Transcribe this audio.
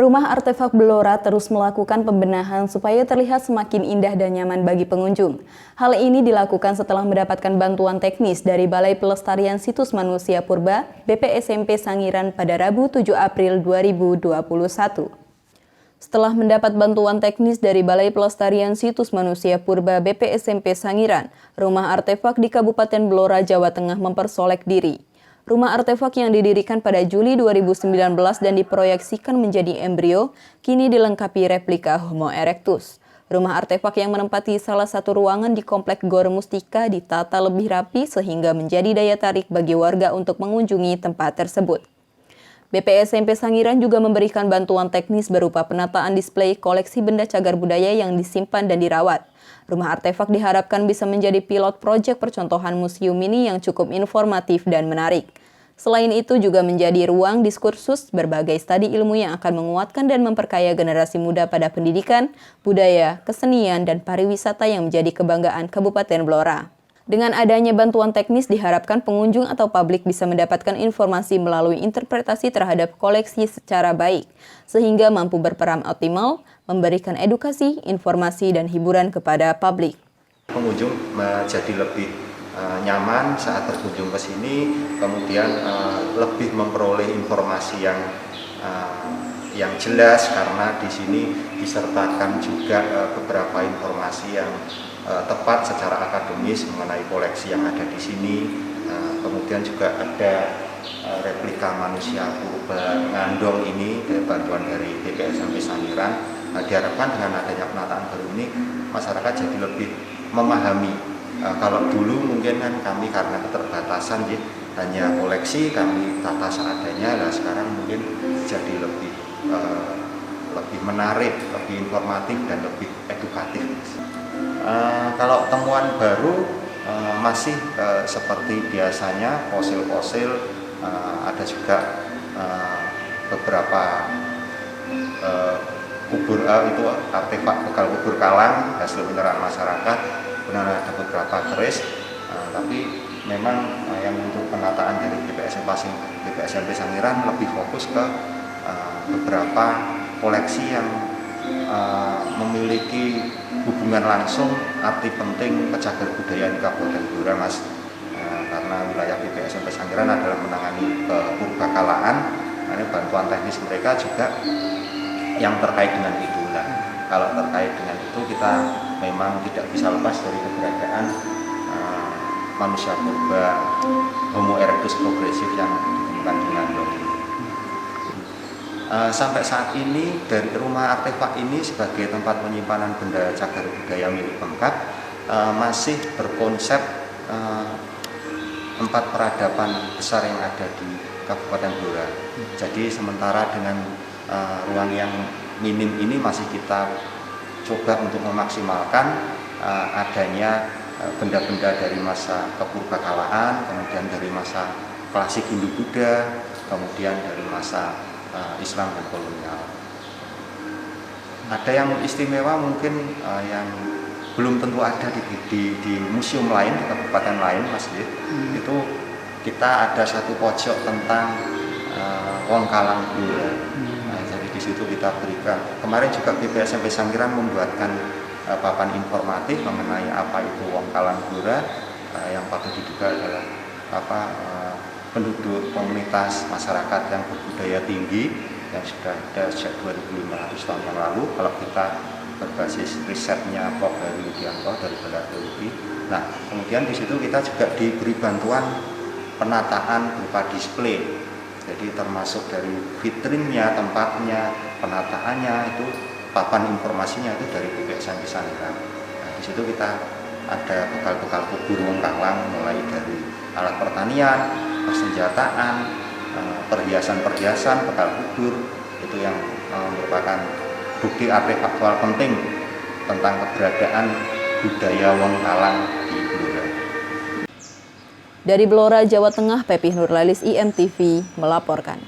Rumah Artefak Blora terus melakukan pembenahan supaya terlihat semakin indah dan nyaman bagi pengunjung. Hal ini dilakukan setelah mendapatkan bantuan teknis dari Balai Pelestarian Situs Manusia Purba BPSMP Sangiran pada Rabu 7 April 2021. Setelah mendapat bantuan teknis dari Balai Pelestarian Situs Manusia Purba BPSMP Sangiran, Rumah Artefak di Kabupaten Blora, Jawa Tengah mempersolek diri. Rumah artefak yang didirikan pada Juli 2019 dan diproyeksikan menjadi embrio, kini dilengkapi replika Homo erectus. Rumah artefak yang menempati salah satu ruangan di Komplek Gor Mustika ditata lebih rapi sehingga menjadi daya tarik bagi warga untuk mengunjungi tempat tersebut. BPSMP Sangiran juga memberikan bantuan teknis berupa penataan display koleksi benda cagar budaya yang disimpan dan dirawat. Rumah artefak diharapkan bisa menjadi pilot proyek percontohan museum ini yang cukup informatif dan menarik. Selain itu juga menjadi ruang diskursus berbagai studi ilmu yang akan menguatkan dan memperkaya generasi muda pada pendidikan, budaya, kesenian, dan pariwisata yang menjadi kebanggaan Kabupaten Blora. Dengan adanya bantuan teknis diharapkan pengunjung atau publik bisa mendapatkan informasi melalui interpretasi terhadap koleksi secara baik, sehingga mampu berperan optimal, memberikan edukasi, informasi, dan hiburan kepada publik. Pengunjung menjadi lebih nyaman saat berkunjung ke sini, kemudian lebih memperoleh informasi yang jelas karena di sini disertakan juga beberapa informasi yang tepat secara akademis mengenai koleksi yang ada di sini. Kemudian juga ada replika manusia purba Ngandong ini dari bantuan dari BPSMP Sangiran. Diharapkan dengan adanya penataan baru ini masyarakat jadi lebih memahami. Kalau dulu mungkin kan kami karena keterbatasan ya, hanya koleksi kami tata seadanya, lah sekarang mungkin jadi lebih menarik, lebih informatif dan lebih edukatif. Kalau temuan baru masih seperti biasanya fosil-fosil, ada juga beberapa kubur itu artefak bekal kubur kalang hasil penyerahan masyarakat. Benar ada beberapa keris, tapi memang yang untuk penataan dari BPSMP Sangiran lebih fokus ke beberapa koleksi yang memiliki hubungan langsung arti penting pecagar budaya di Kabupaten Blora, Mas. Karena wilayah BPSMP Sangiran adalah menangani kepurbakalaan, ini bantuan teknis mereka juga yang terkait dengan itu. Nah, kalau terkait dengan itu kita memang tidak bisa lepas dari keberadaan manusia purba Homo erectus progresif yang ditemukan di Ngandong. Sampai saat ini dari rumah artefak ini sebagai tempat penyimpanan benda cagar budaya milik Pemkab masih berkonsep 4 peradaban besar yang ada di Kabupaten Blora. Jadi sementara dengan ruang yang minim ini masih kita coba untuk memaksimalkan adanya benda-benda dari masa kepurbakalaan, kemudian dari masa klasik Hindu-Buddha, kemudian dari masa Islam dan kolonial. Ada yang istimewa mungkin yang belum tentu ada di museum lain, di kabupaten lain, Mas. Itu kita ada satu pojok tentang Wong Kalang Blora. Di situ kita berikan. Kemarin juga BPSMP Sangiran membuatkan papan informatif mengenai apa itu Wong Kalang Blora, yang patut diduga adalah penduduk komunitas masyarakat yang berbudaya tinggi yang sudah ada sejak 2500 tahun yang lalu. Kalau kita berbasis risetnya Prof. Heri Widianto dari Balai Arkeologi. Nah, kemudian di situ kita juga diberi bantuan penataan berupa display. Jadi termasuk dari vitrinnya, tempatnya, penataannya itu papan informasinya itu dari BPSMP Sangiran. Nah, di situ kita ada bekal-bekal kubur Wong Kalang mulai dari alat pertanian, persenjataan, perhiasan-perhiasan, bekal kubur itu yang merupakan bukti artefaktual penting tentang keberadaan budaya Wong Kalang di Blora. Dari Blora, Jawa Tengah, Pepi Nurlalis, IMTV melaporkan.